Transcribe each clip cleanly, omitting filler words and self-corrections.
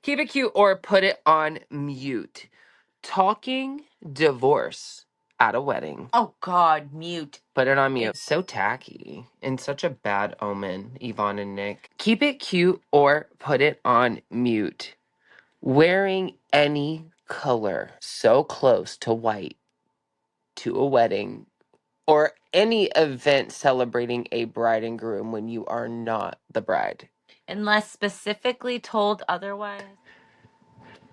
Keep it cute or put it on mute. Talking divorce at a wedding. Oh, God, mute. Put it on mute. So tacky and such a bad omen, Yvonne and Nick. Keep it cute or put it on mute. Wearing any color so close to white to a wedding or any event celebrating a bride and groom when you are not the bride. Unless specifically told otherwise.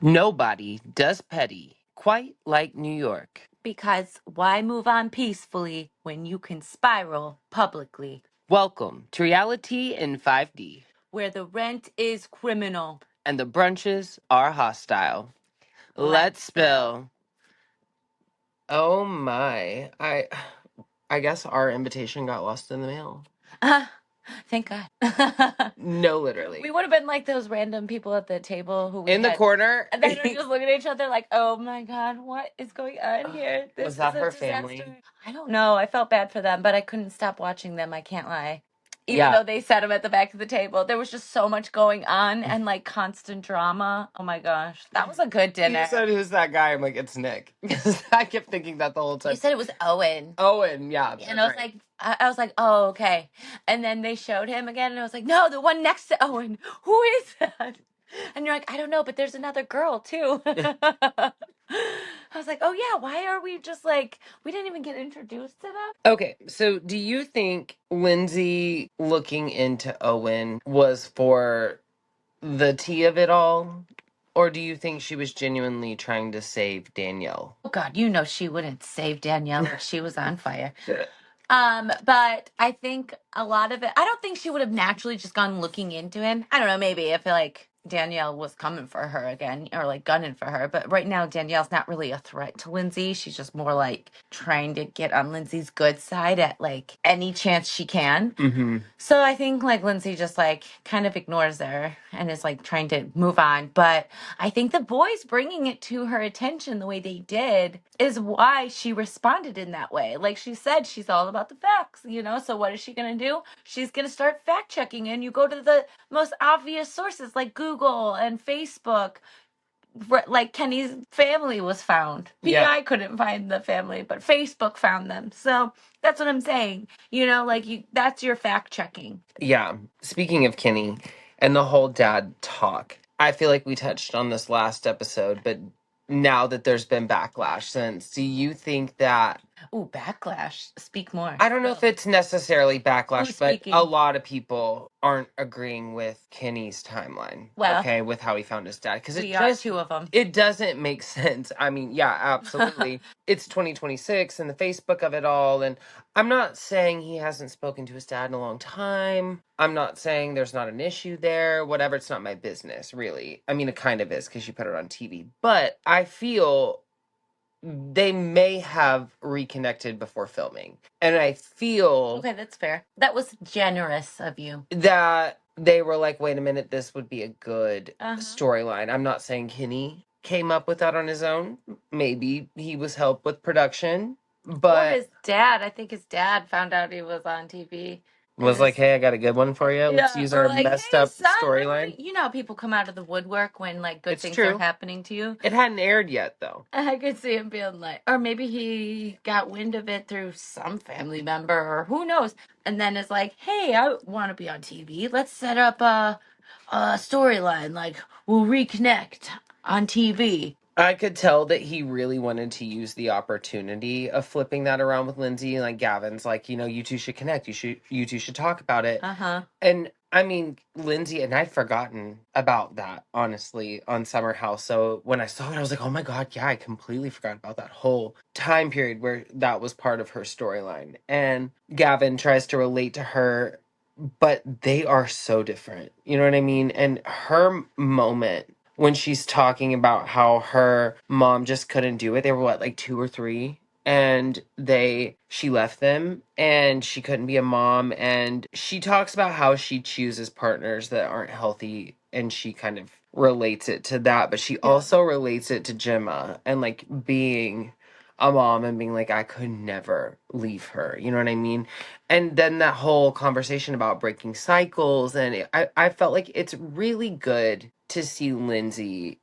Nobody does petty quite like New York. Because why move on peacefully when you can spiral publicly? Welcome to reality in 5D, where the rent is criminal. and the brunches are hostile. Let's spill. Oh my. I guess our invitation got lost in the mail. Thank God. No, literally. We would have been like those random people at the table who we In the corner. and then we just looking at each other like, oh my God, what is going on here? This Was that is a her disaster. family? I don't know. I felt bad for them, but I couldn't stop watching them. I can't lie. Even Yeah. though they sat them at the back of the table, there was just so much going on and like constant drama. Oh my gosh, that was a good dinner. You said, who's that guy? I'm like, it's Nick. I kept thinking that the whole time. You said it was Owen. Owen, yeah. And I was like, I was like, oh, okay. And then they showed him again, and I was like, no, the one next to Owen. Who is that? And you're like, I don't know, but there's another girl too. I was like, oh yeah, why are we just like, we didn't even get introduced to them? Okay, so do you think Lindsay looking into Owen was for the tea of it all? Or do you think she was genuinely trying to save Danielle? Oh God, you know she wouldn't save Danielle if she was on fire. But I think a lot of it, I don't think she would have naturally just gone looking into him. I don't know, maybe if like Danielle was coming for her again or like gunning for her. But right now, Danielle's not really a threat to Lindsay. She's just more like trying to get on Lindsay's good side at like any chance she can. Mm-hmm. So I think like Lindsay just like kind of ignores her and is like trying to move on. But I think the boys bringing it to her attention the way they did is why she responded in that way. Like she said, she's all about the facts, you know? So what is she going to do? She's going to start fact checking, and you go to the most obvious sources like Google and Facebook. Like Kenny's family was found. PI couldn't find the family, but Facebook found them. So that's what I'm saying. You know, like that's your fact checking. Yeah. Speaking of Kenny and the whole dad talk, I feel like we touched on this last episode, but now that there's been backlash since, do you think that... Ooh, backlash. Speak more. I don't know if it's necessarily backlash, Who's but speaking? a lot of people aren't agreeing with Kenny's timeline. Well, okay, with how he found his dad, because we are two of them. It doesn't make sense. I mean, yeah, absolutely. It's 2026 and the Facebook of it all, and I'm not saying he hasn't spoken to his dad in a long time. I'm not saying there's not an issue there. Whatever, it's not my business, really. I mean, it kind of is because you put it on TV, but I feel they may have reconnected before filming. And I feel... Okay, that's fair. That was generous of you. That they were like, wait a minute, this would be a good storyline. I'm not saying Kenny came up with that on his own. Maybe he was helped with production. But or his dad. I think his dad found out he was on TV. Was like, hey, I got a good one for you. Let's use our like, messed hey, up son, storyline. You know how people come out of the woodwork when like good It's things true. are happening to you? It hadn't aired yet, though. I could see him being like, or maybe he got wind of it through some family member, or who knows. And then it's like, hey, I want to be on TV. Let's set up a storyline. Like, we'll reconnect on TV. I could tell that he really wanted to use the opportunity of flipping that around with Lindsay. Like Gavin's like, you two should connect. You two should talk about it. And I mean, Lindsay, and I'd forgotten about that, honestly, on Summer House. So when I saw it, I was like, oh my God, yeah, I completely forgot about that whole time period where that was part of her storyline. And Gavin tries to relate to her, but they are so different. You know what I mean? And her moment when she's talking about how her mom just couldn't do it. They were what, like 2 or 3? And she left them and she couldn't be a mom. And she talks about how she chooses partners that aren't healthy, and she kind of relates it to that. But she also relates it to Gemma and like being a mom and being like, I could never leave her. You know what I mean? And then that whole conversation about breaking cycles. And I felt like it's really good to see Lindsay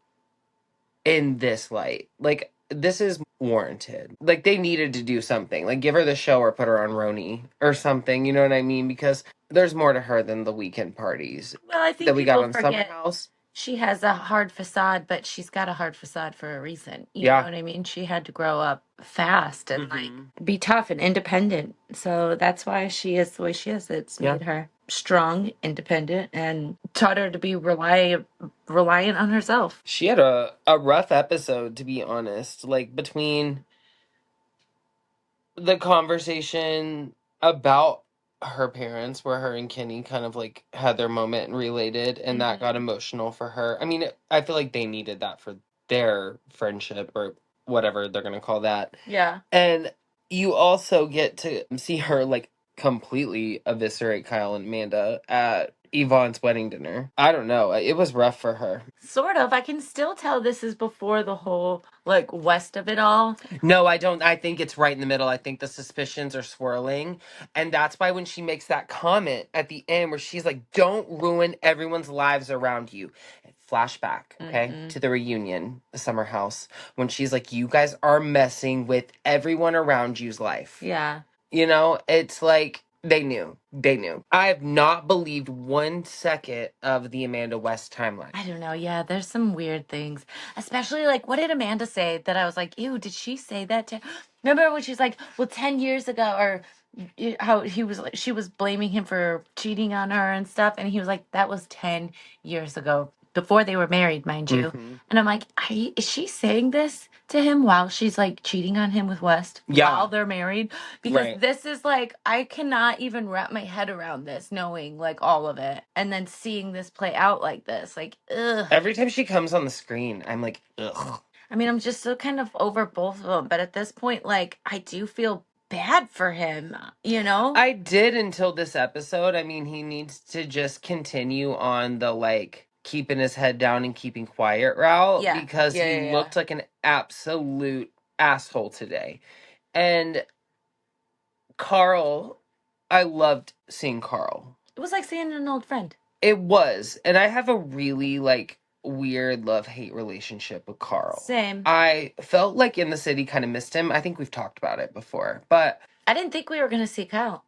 in this light. Like, this is warranted. Like, they needed to do something. Like, give her the show or put her on Roni or something. You know what I mean? Because there's more to her than the weekend parties Well, I think that we got people on Summer forget House. she has a hard facade, but she's got a hard facade for a reason. You know Yeah. what I mean? She had to grow up fast and like Mhm. be tough and independent. So that's why she is the way she is. It's Yeah. made her strong, independent, and taught her to be reliant on herself. She had a rough episode, to be honest. Like, between the conversation about her parents, where her and Kenny kind of like had their moment and related, and that got emotional for her. I mean, I feel like they needed that for their friendship or whatever they're gonna call that. Yeah. And you also get to see her like completely eviscerate Kyle and Amanda at Yvonne's wedding dinner. I don't know. It was rough for her. Sort of. I can still tell this is before the whole like west of it all. No, I don't. I think it's right in the middle. I think the suspicions are swirling. And that's why when she makes that comment at the end where she's like, don't ruin everyone's lives around you. Flashback, okay, to the reunion, the summer house, when she's like, you guys are messing with everyone around you's life. Yeah. You know, it's like they knew. They knew. I have not believed 1 second of the Amanda West timeline. I don't know. Yeah, there's some weird things. Especially like what did Amanda say that I was like, ew, did she say that to Remember when she's like, well, 10 years ago or how he was like she was blaming him for cheating on her and stuff and he was like that was 10 years ago before they were married, mind you. And I'm like, is she saying this to him while she's like cheating on him with West while they're married? Because this is like, I cannot even wrap my head around this, knowing like all of it and then seeing this play out like this. Like, ugh. Every time she comes on the screen, I'm like, ugh. I mean, I'm just so kind of over both of them. But at this point, like, I do feel bad for him, you know? I did until this episode. I mean, he needs to just continue on the like keeping his head down and keeping quiet route because he looked like an absolute asshole today. And Carl, I loved seeing Carl. It was like seeing an old friend. It was. And I have a really like weird love-hate relationship with Carl. Same. I felt like in the city kind of missed him. I think we've talked about it before, but I didn't think we were going to see Carl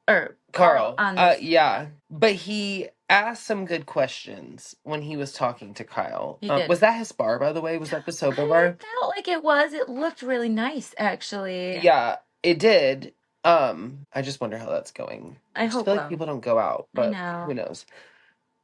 on this. Yeah, but he asked some good questions when he was talking to Kyle. Was that his bar, by the way? Was that the sober bar? I felt like it was. It looked really nice, actually. Yeah, it did. I just wonder how that's going. I just hope feel like people don't go out, but who knows?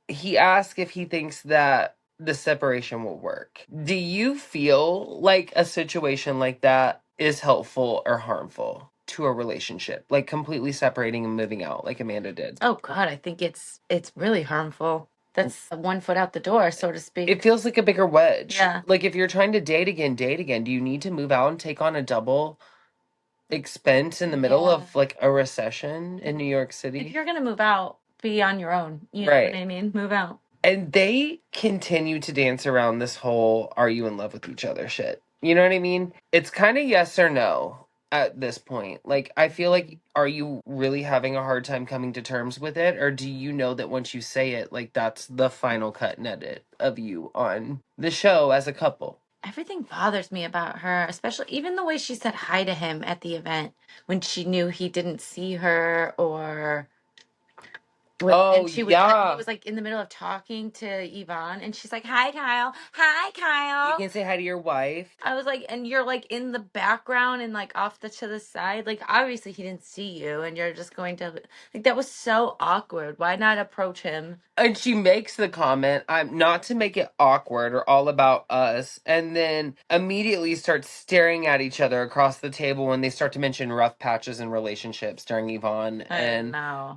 He asked if he thinks that the separation will work. Do you feel like a situation like that is helpful or harmful to a relationship? Like completely separating and moving out like Amanda did? Oh God, I think it's really harmful. That's 1 foot out the door, so to speak. It feels like a bigger wedge. Yeah. Like if you're trying to date again, do you need to move out and take on a double expense in the middle of like a recession in New York City? If you're going to move out, be on your own. You know what I mean? Move out. And they continue to dance around this whole are you in love with each other shit. You know what I mean? It's kind of yes or no at this point. Like, I feel like, are you really having a hard time coming to terms with it? Or do you know that once you say it, like, that's the final cut and edit of you on the show as a couple? Everything bothers me about her, especially even the way she said hi to him at the event when she knew he didn't see her or... and he was like in the middle of talking to Yvonne and she's like, hi Kyle. Hi Kyle. You can say hi to your wife. I was like, and you're like in the background and like off to the side. Like obviously he didn't see you and you're just going to like that was so awkward. Why not approach him? And she makes the comment, I'm not to make it awkward or all about us, and then immediately starts staring at each other across the table when they start to mention rough patches in relationships during Yvonne and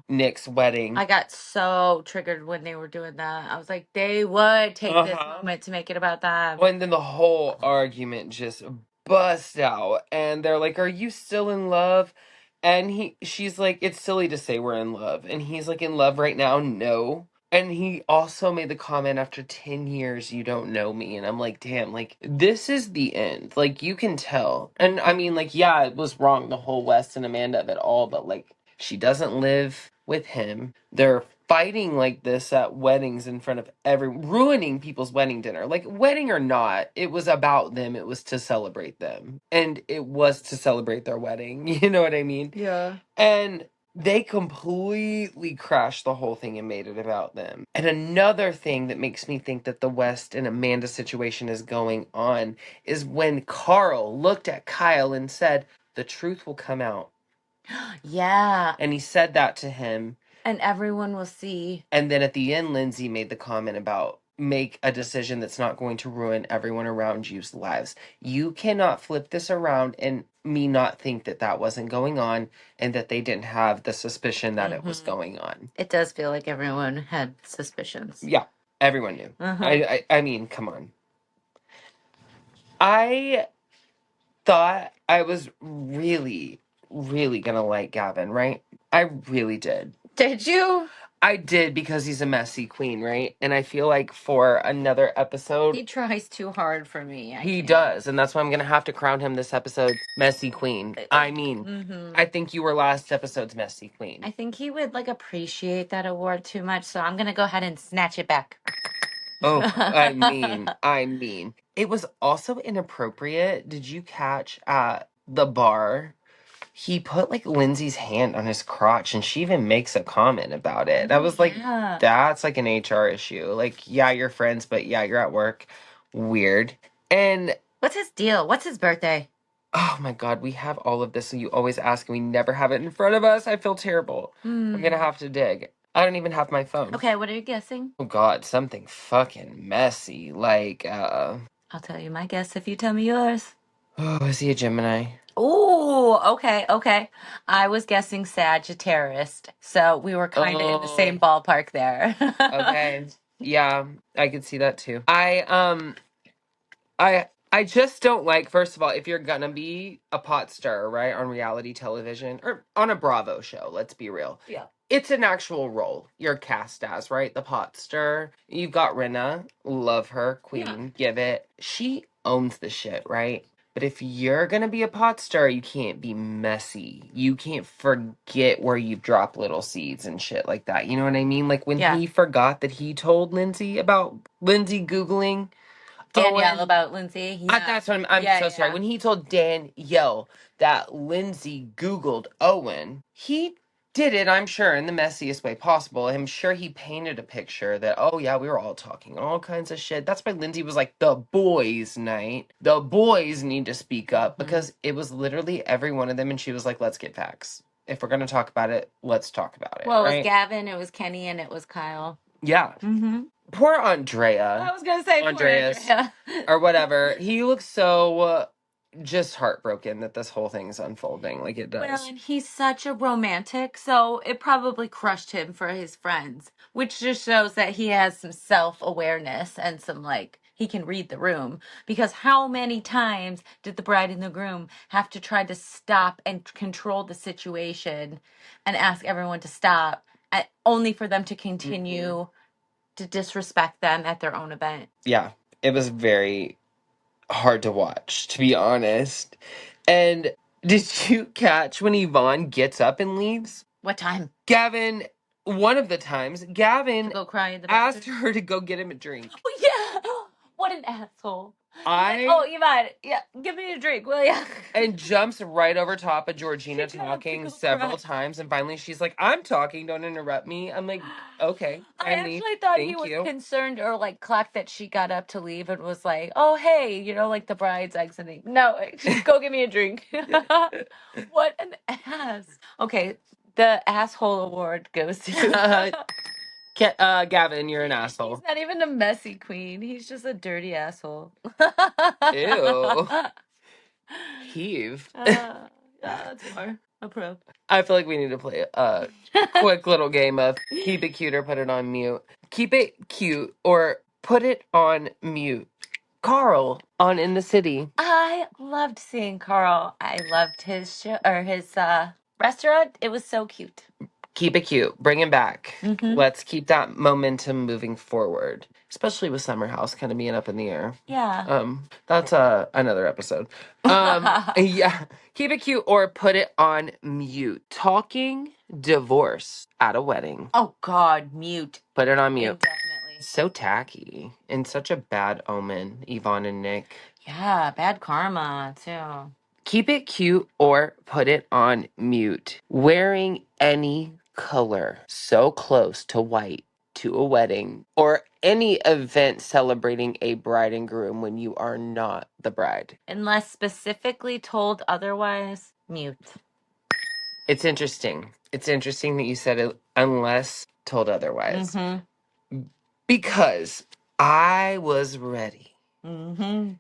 Nick's wedding. I got so triggered when they were doing that. I was like, they would take this moment to make it about that. And then the whole argument just busts out, and they're like, are you still in love? And she's like, it's silly to say we're in love. And he's like, in love right now? No. And he also made the comment, after 10 years, you don't know me. And I'm like, damn, like, this is the end. Like, you can tell. And I mean, like, yeah, it was wrong, the whole West and Amanda of it all. But, like, she doesn't live with him. They're fighting like this at weddings in front of ruining people's wedding dinner. Like, wedding or not, it was about them. It was to celebrate them. And it was to celebrate their wedding. You know what I mean? Yeah. And they completely crashed the whole thing and made it about them. And another thing that makes me think that the West and Amanda situation is going on is when Carl looked at Kyle and said, the truth will come out. Yeah. And he said that to him. And everyone will see. And then at the end, Lindsay made the comment about make a decision that's not going to ruin everyone around you's lives. You cannot flip this around and me not think that that wasn't going on and that they didn't have the suspicion that it was going on. It does feel like everyone had suspicions. Yeah, everyone knew. I mean, come on. I thought I was really, really gonna like Gavin, right? I really did. Did you? I did, because he's a messy queen, right? And I feel like for another episode... He tries too hard for me. He does, and that's why I'm going to have to crown him this episode messy queen. I mean, I think you were last episode's messy queen. I think he would, like, appreciate that award too much, so I'm going to go ahead and snatch it back. Oh, I mean. It was also inappropriate. Did you catch at the bar? He put, like, Lindsay's hand on his crotch, and she even makes a comment about it. I was like, that's, like, an HR issue. Like, yeah, you're friends, but yeah, you're at work. Weird. And... what's his deal? What's his birthday? Oh, my God, we have all of this, so you always ask, and we never have it in front of us. I feel terrible. I'm gonna have to dig. I don't even have my phone. Okay, what are you guessing? Oh, God, something fucking messy. Like, I'll tell you my guess if you tell me yours. oh, is he a Gemini? Oh, okay. I was guessing Sagittarius, so we were kind of in the same ballpark there. Okay. Yeah, I could see that too. I just don't like, first of all, if you're gonna be a pot stirrer, right, on reality television, or on a Bravo show, let's be real. Yeah. It's an actual role you're cast as, right? The pot stirrer. You've got Rinna, love her, queen, give it. She owns the shit, right? But if you're gonna be a pot stirrer, you can't be messy. You can't forget where you've dropped little seeds and shit like that. You know what I mean? Like when he forgot that he told Lindsay about Lindsay Googling Danielle about Lindsay. Yeah. That's what I'm so sorry. When he told Danielle that Lindsay Googled Owen, he did it, I'm sure, in the messiest way possible. I'm sure he painted a picture that, oh yeah, we were all talking all kinds of shit. That's why Lindsay was like, the boys' night. The boys need to speak up, because it was literally every one of them, and she was like, let's get facts. If we're going to talk about it, let's talk about it. Well, it was Gavin, it was Kenny, and it was Kyle. Yeah. Poor Andrea. I was going to say Andreas, poor Andrea. or whatever. He looks so just heartbroken that this whole thing's unfolding like it does. Well, and he's such a romantic, so it probably crushed him for his friends, which just shows that he has some self-awareness and some, like, he can read the room. Because how many times did the bride and the groom have to try to stop and control the situation and ask everyone to stop, only for them to continue to disrespect them at their own event? Yeah, it was very hard to watch, to be honest. And did you catch when Yvonne gets up and leaves? What time? Gavin, one of the times, Gavin go cry in the asked her to go get him a drink. Oh, yeah. What an asshole. Oh, Yvonne, yeah, give me a drink, will ya? And jumps right over top of Georgina talking several times. And finally she's like, I'm talking, don't interrupt me. I'm like, okay. I actually thought he was concerned or like clocked that she got up to leave and was like, oh, hey, you know, like the bride's exiting. No, go get me a drink. What an ass. Okay, the asshole award goes to... Gavin, you're an asshole. He's not even a messy queen. He's just a dirty asshole. Ew. Heave. Yeah, that's more approved. I feel like we need to play a quick little game of keep it cute or put it on mute. Keep it cute or put it on mute. Carl on In the City. I loved seeing Carl. I loved his show or his restaurant. It was so cute. Keep it cute. Bring him back. Mm-hmm. Let's keep that momentum moving forward, especially with Summer House kind of being up in the air. Yeah. That's another episode. Yeah. Keep it cute or put it on mute. Talking divorce at a wedding. Oh God, mute. Put it on mute. Indefinitely. So tacky and such a bad omen, Yvonne and Nick. Yeah, bad karma too. Keep it cute or put it on mute. Wearing any color so close to white to a wedding or any event celebrating a bride and groom when you are not the bride. Unless specifically told otherwise, mute. It's interesting. It's interesting that you said it, unless told otherwise. Mm-hmm. Because I was ready. Mm-hmm.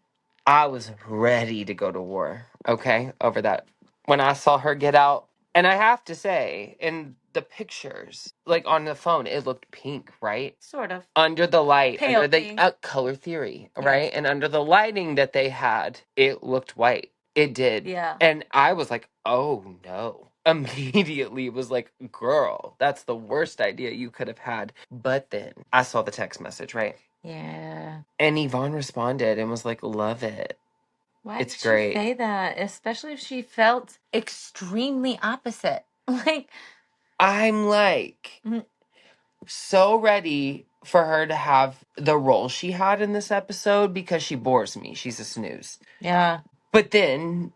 I was ready to go to war, okay, over that. When I saw her get out, and I have to say, in the pictures, like on the phone, it looked pink, right? Sort of. Under the light, Pale under the pink. color theory, right? Yes. And under the lighting that they had, it looked white. It did. Yeah. And I was like, oh no. Immediately it was like, girl, that's the worst idea you could have had. But then I saw the text message, right? Yeah. And Yvonne responded and was like, love it. Why It's did great. she say that? Especially if she felt extremely opposite. Like, I'm like so ready for her to have the role she had in this episode because she bores me. She's a snooze. yeah. But then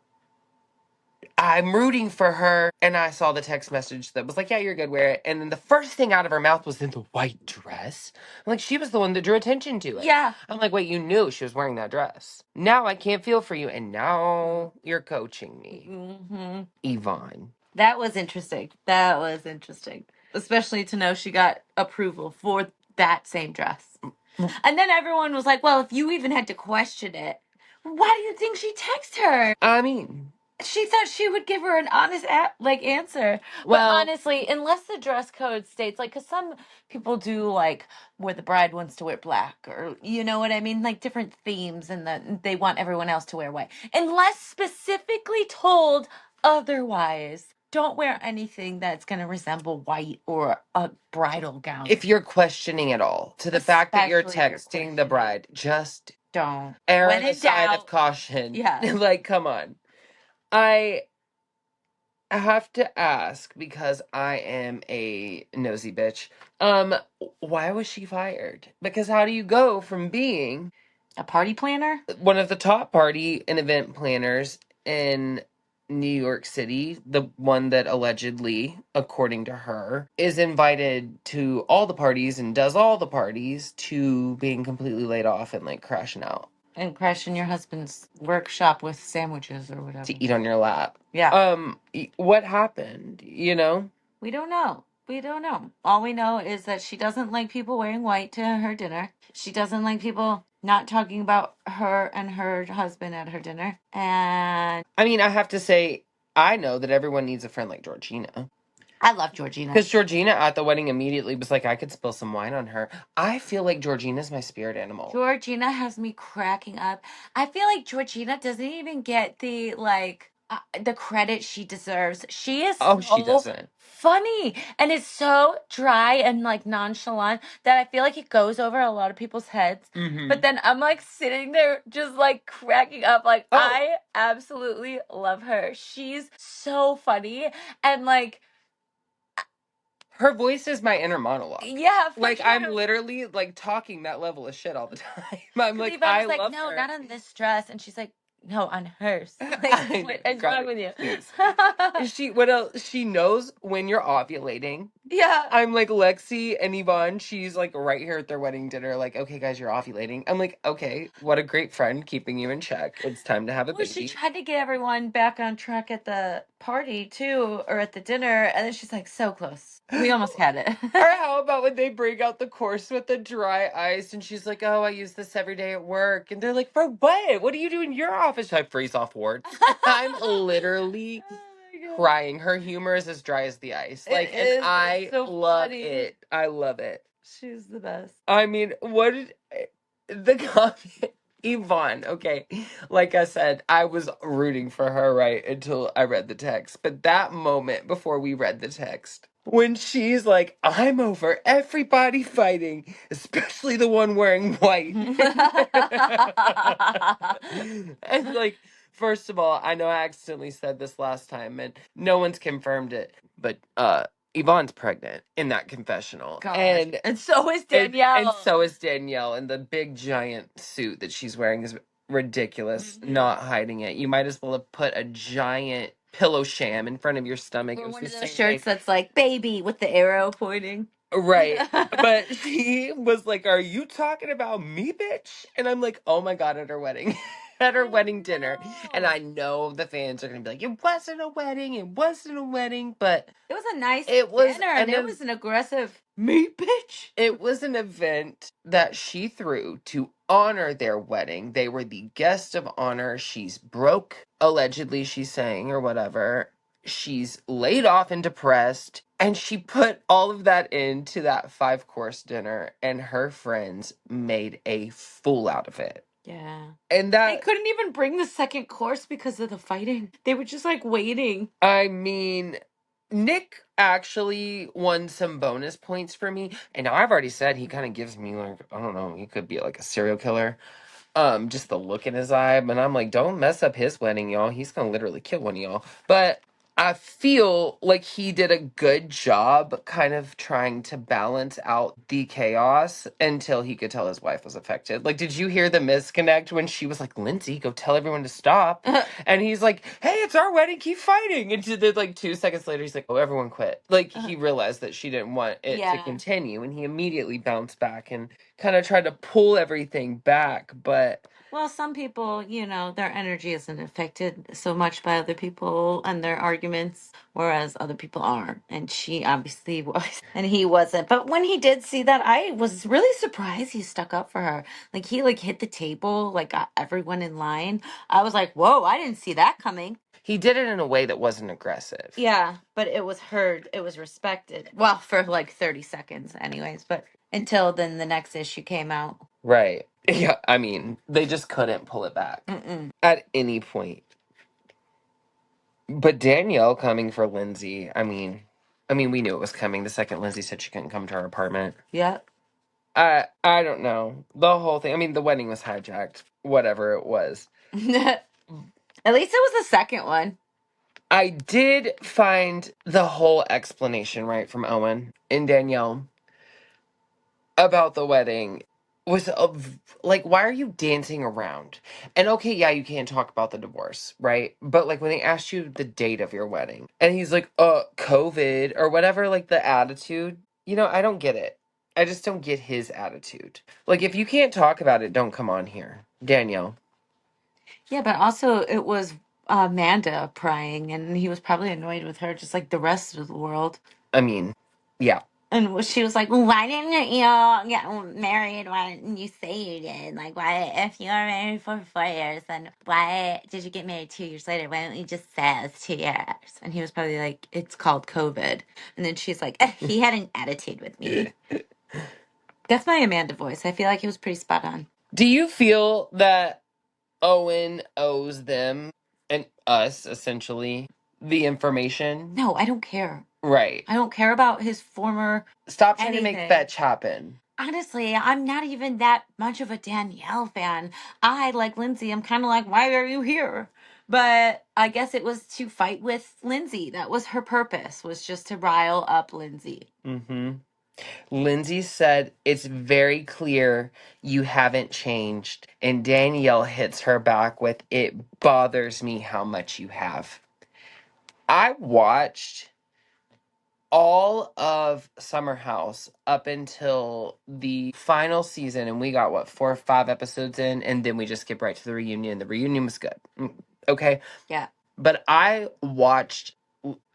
I'm rooting for her, and I saw the text message that was like, yeah, you're good, wear it. And then the first thing out of her mouth was in the white dress. I'm like, she was the one that drew attention to it. Yeah. I'm like, wait, you knew she was wearing that dress. Now I can't feel for you, and now you're coaching me. Mm-hmm. Yvonne. That was interesting. That was interesting. Especially to know she got approval for that same dress. And then everyone was like, well, if you even had to question it, why do you think she texted her? I mean, she thought she would give her an honest answer. Well, but honestly, unless the dress code states, like, because some people do, like, where the bride wants to wear black, or, you know what I mean? Like, different themes, and they want everyone else to wear white. Unless specifically told otherwise, don't wear anything that's going to resemble white or a bridal gown. If you're questioning at all, to the fact that you're texting the bride, just don't err on the side of caution. Yeah. Like, come on. I have to ask, because I am a nosy bitch, why was she fired? Because how do you go from being a party planner, one of the top party and event planners in New York City, the one that allegedly, according to her, is invited to all the parties and does all the parties, to being completely laid off and like crashing out? And crashing your husband's workshop with sandwiches or whatever. To eat on your lap. Yeah. What happened, you know? We don't know. We don't know. All we know is that she doesn't like people wearing white to her dinner. She doesn't like people not talking about her and her husband at her dinner. And I mean, I have to say, I know that everyone needs a friend like Georgina. I love Georgina. Because Georgina at the wedding immediately was like, I could spill some wine on her. I feel like Georgina's my spirit animal. Georgina has me cracking up. I feel like Georgina doesn't even get the, like, the credit she deserves. She is she doesn't. Funny, and it's so dry and like nonchalant that I feel like it goes over a lot of people's heads. Mm-hmm. But then I'm like sitting there just like cracking up. Like, I absolutely love her. She's so funny, and like, her voice is my inner monologue. Yeah, like sure. I'm literally like talking that level of shit all the time. I'm like, I love no, her. not on this dress, and she's like, no, on hers. Like, what is wrong with you? What else? She knows when you're ovulating. Yeah. I'm like, Lexi and Yvonne, she's like right here at their wedding dinner, like, okay, guys, you're ovulating. I'm like, okay, what a great friend keeping you in check. It's time to have a baby. She tried to get everyone back on track at the party, too, or at the dinner, and then she's like, so close. We almost had it. Or how about when they bring out the course with the dry ice, and she's like, oh, I use this every day at work. And they're like, for what? What do you do in your office? I freeze off wards. I'm literally crying. Her humor is as dry as the ice. Like, and I love it. I love it. She's the best. I mean, what did the comment? Yvonne, okay. Like I said, I was rooting for her right until I read the text. But that moment before we read the text, when she's like, I'm over everybody fighting, especially the one wearing white. And like, first of all, I know I accidentally said this last time and no one's confirmed it, but Yvonne's pregnant in that confessional. Gosh. And so is Danielle. And so is Danielle, and the big giant suit that she's wearing is ridiculous. Not hiding it. You might as well have put a giant pillow sham in front of your stomach. Or It was one the of those same shirts thing. that's like baby with the arrow pointing. Right. But she was like, "Are you talking about me, bitch?" And I'm like, "Oh my God," at her wedding. At her wedding dinner. And I know the fans are going to be like, "It wasn't a wedding. It wasn't a wedding." But It was a nice it was dinner, and it was an aggressive me, bitch. it was an event that she threw to honor their wedding. They were the guest of honor. She's broke, allegedly, she's saying, or whatever. She's laid off and depressed. And she put all of that into that 5-course dinner, and her friends made a fool out of it. Yeah. And They that, couldn't even bring the second course because of the fighting. They were just like waiting. I mean, Nick actually won some bonus points for me. And now I've already said he kind of gives me like, I don't know, he could be like a serial killer. Just the look in his eye. And I'm like, don't mess up his wedding, y'all. He's gonna literally kill one of y'all. But I feel like he did a good job kind of trying to balance out the chaos until he could tell his wife was affected. Like, did you hear the misconnect when she was like, Lindsay, go tell everyone to stop? And he's like, hey, it's our wedding, keep fighting. And then like 2 seconds later, he's like, oh, everyone quit. Like, he realized that she didn't want it to continue. And he immediately bounced back and kind of tried to pull everything back. But well, some people, their energy isn't affected so much by other people and their arguments, whereas other people are. And she obviously was, and he wasn't. But when he did see that, I was really surprised he stuck up for her. Like, he hit the table, got everyone in line. I was like, whoa, I didn't see that coming. he did it in a way that wasn't aggressive. Yeah, but it was heard, it was respected. Well, for 30 seconds anyways, but until then the next issue came out. Right. Yeah, I mean, they just couldn't pull it back at any point. But Danielle coming for Lindsay, I mean, we knew it was coming the second Lindsay said she couldn't come to our apartment. Yep. I don't know. The whole thing, I mean, the wedding was hijacked, whatever it was. At least it was the second one. I did find the whole explanation right from Owen and Danielle about the wedding was like, why are you dancing around? And okay, yeah, you can't talk about the divorce, right? But like when they asked you the date of your wedding and he's like, COVID or whatever, like the attitude, I don't get it. I just don't get his attitude. Like, if you can't talk about it, don't come on here. Danielle. Yeah, but also it was Amanda prying, and he was probably annoyed with her just like the rest of the world. I mean, yeah. And she was like, well, why didn't you get married? Why didn't you say you did? Like, why, if you were married for 4 years, then why did you get married 2 years later? Why don't you just say it's 2 years? And he was probably like, it's called COVID. And then she's like, he had an attitude with me. That's my Amanda voice. I feel like it was pretty spot on. Do you feel that Owen owes them and us, essentially, the information? No, I don't care. Right. I don't care about his former. Stop trying to make fetch happen. Honestly, I'm not even that much of a Danielle fan. I, like Lindsay, I'm kind of like, why are you here? But I guess it was to fight with Lindsay. That was her purpose, was just to rile up Lindsay. Mm-hmm. Lindsay said, it's very clear you haven't changed. And Danielle hits her back with, it bothers me how much you have. I watched all of Summer House up until the final season, and we got, 4 or 5 episodes in, and then we just skipped right to the reunion. The reunion was good. Okay? Yeah. But I watched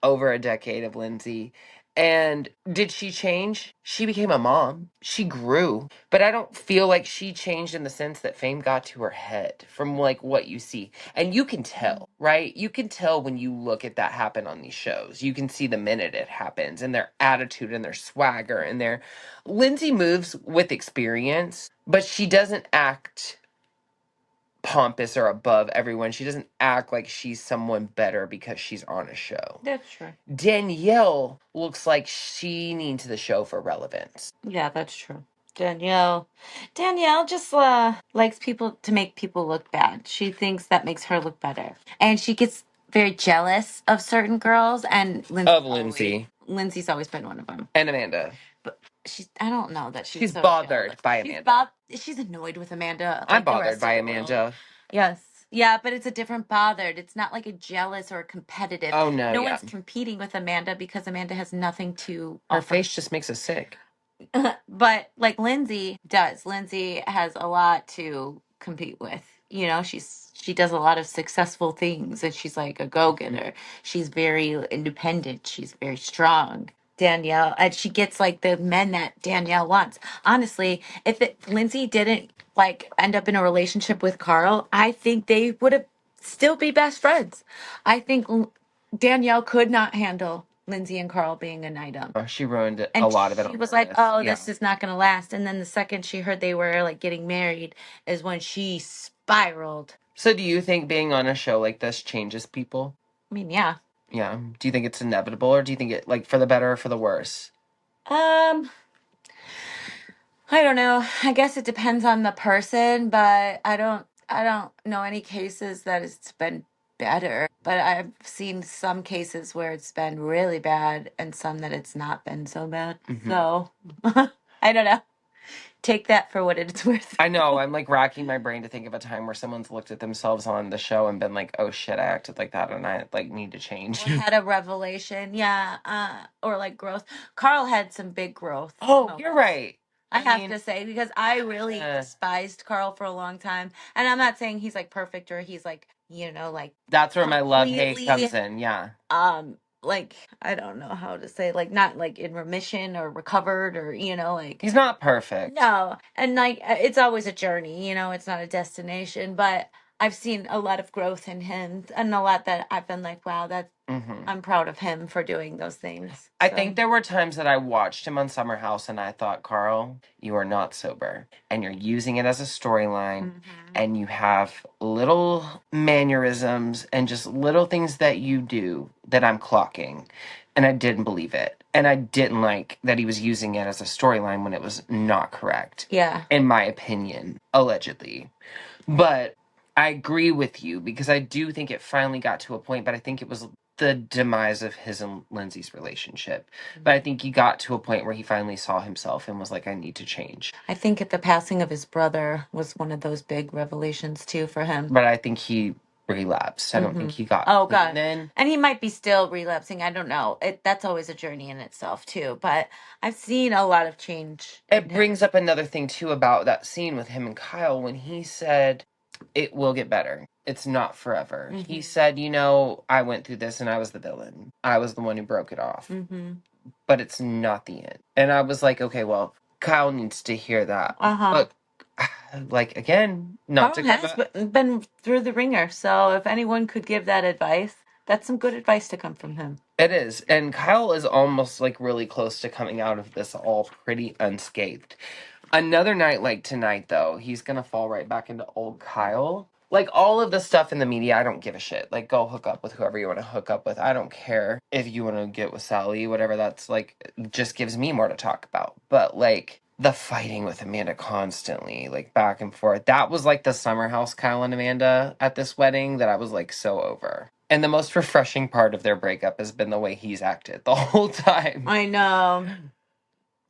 over a decade of Lindsay. And did she change? She became a mom. She grew. But I don't feel like she changed in the sense that fame got to her head from like what you see. And you can tell, right? You can tell when you look at that happen on these shows. You can see the minute it happens and their attitude and their swagger and their Lindsay moves with experience, but she doesn't act pompous or above everyone. She doesn't act like she's someone better because she's on a show. That's true. Danielle looks like she needs the show for relevance. Yeah, that's true. Danielle just likes people to make people look bad. She thinks that makes her look better. And she gets very jealous of certain girls, and Lindsay's always been one of them. And Amanda. But I don't know that she's so bothered jealous. by Amanda. She's annoyed with Amanda. I'm bothered by Amanda. Yes. Yeah, but it's a different bothered. It's not like a jealous or a competitive. Oh, no, No one's competing with Amanda because Amanda has nothing to Her offer. face just makes us sick. But like Lindsay does. Lindsay has a lot to compete with. You know, she does a lot of successful things, and she's like a go-getter. She's very independent. She's very strong. Danielle, and she gets like the men that Danielle wants. Honestly, if Lindsay didn't like end up in a relationship with Carl, I think they would have still be best friends. I think Danielle could not handle Lindsay and Carl being an item. She ruined a lot of it. She was like, "Oh, this is not going to last." And then the second she heard they were like getting married is when she spiraled. So do you think being on a show like this changes people? I mean, yeah. Yeah. Do you think it's inevitable, or do you think it like for the better or for the worse? I don't know. I guess it depends on the person, but I don't know any cases that it's been better. But I've seen some cases where it's been really bad and some that it's not been so bad. Mm-hmm. So I don't know. Take that for what it's worth. I know. I'm like racking my brain to think of a time where someone's looked at themselves on the show and been like, "Oh shit, I acted like that, and I like need to change." Or had a revelation, yeah, or like growth. Carl had some big growth. Oh, you're right. I have to say, because I really despised Carl for a long time, and I'm not saying he's like perfect or he's like, you know, like that's where my love hate comes in. Yeah. Like I don't know how to say, like not like in remission or recovered or you know, like he's not perfect. No, and like it's always a journey, you know, it's not a destination, but I've seen a lot of growth in him and a lot that I've been like, wow, that's I'm proud of him for doing those things. I think there were times that I watched him on Summer House and I thought, Carl, you are not sober and you're using it as a storyline and you have little mannerisms and just little things that you do that I'm clocking. And I didn't believe it. And I didn't like that he was using it as a storyline when it was not correct. Yeah. In my opinion, allegedly. But I agree with you because I do think it finally got to a point, but I think it was the demise of his and Lindsay's relationship. But I think he got to a point where he finally saw himself and was like, I need to change. I think at the passing of his brother was one of those big revelations too for him. But I think he relapsed. I don't think he got God. And he might be still relapsing. I don't know. That's always a journey in itself too. But I've seen a lot of change. It brings up another thing too about that scene with him and Kyle when he said, it will get better. It's not forever. He said, you know, I went through this and I was the villain. I was the one who broke it off. But it's not the end. And I was like, okay, well, Kyle needs to hear that. But, like, again, not Carl to has been through the ringer. So if anyone could give that advice, that's some good advice to come from him. It is. And Kyle is almost, like, really close to coming out of this all pretty unscathed. Another night like tonight, though, he's going to fall right back into old Kyle. Like, all of the stuff in the media, I don't give a shit. Like, go hook up with whoever you want to hook up with. I don't care if you want to get with Sally, whatever. That's, like, just gives me more to talk about. But, like, the fighting with Amanda constantly, like, back and forth. That was, like, the summer house Kyle and Amanda at this wedding that I was, like, so over. And the most refreshing part of their breakup has been the way he's acted the whole time. I know.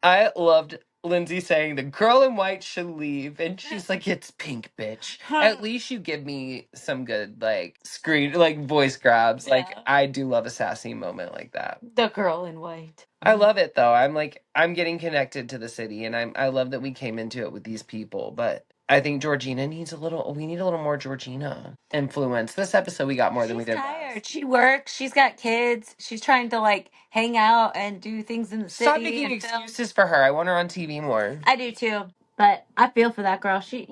I loved Lindsay saying the girl in white should leave, and she's like, it's pink, bitch. At least you give me some good, like, screen, like, voice grabs. Yeah. Like, I do love a sassy moment like that. The girl in white. I love it, though. I'm getting connected to the city, and I love that we came into it with these people, but I think Georgina we need a little more Georgina influence. This episode we got more than we did tired. last. She works. She's got kids. She's trying to like hang out and do things in the city. Stop making excuses for her. I want her on TV more. I do too. But I feel for that girl. She's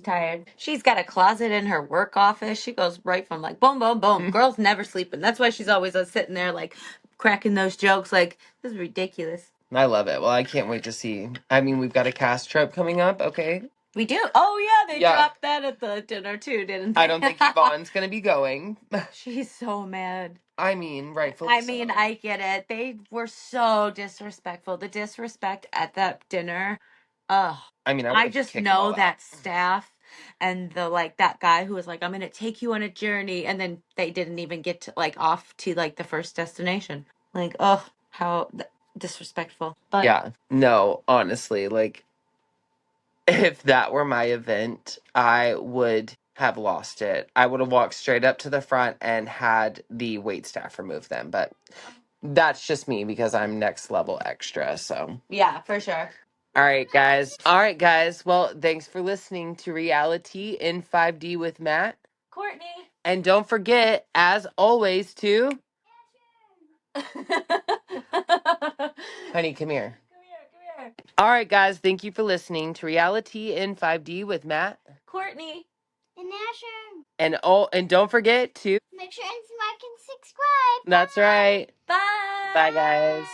tired. She's got a closet in her work office. She goes right from like boom, boom, boom. Girl's never sleeping. That's why she's always sitting there like cracking those jokes. Like, this is ridiculous. I love it. Well, I can't wait to see. I mean, we've got a cast trip coming up, okay? We do. Oh, yeah, they dropped that at the dinner, too, didn't they? I don't think Yvonne's going to be going. She's so mad. I mean, rightfully so. I get it. They were so disrespectful. The disrespect at that dinner. Ugh. I mean, I just know that staff and that guy who was like, I'm going to take you on a journey. And then they didn't even get to off to the first destination. How disrespectful. But yeah, no, honestly, if that were my event, I would have lost it. I would have walked straight up to the front and had the wait staff remove them. But that's just me because I'm next level extra. So yeah, for sure. All right, guys. Well, thanks for listening to Reality in 5D with Matt Courtney. And don't forget, as always, to honey, come here. Come here. All right, guys. Thank you for listening to Reality in 5D with Matt, Courtney, and Asher. And don't forget to make sure and like and subscribe. That's right. Bye. Bye, guys.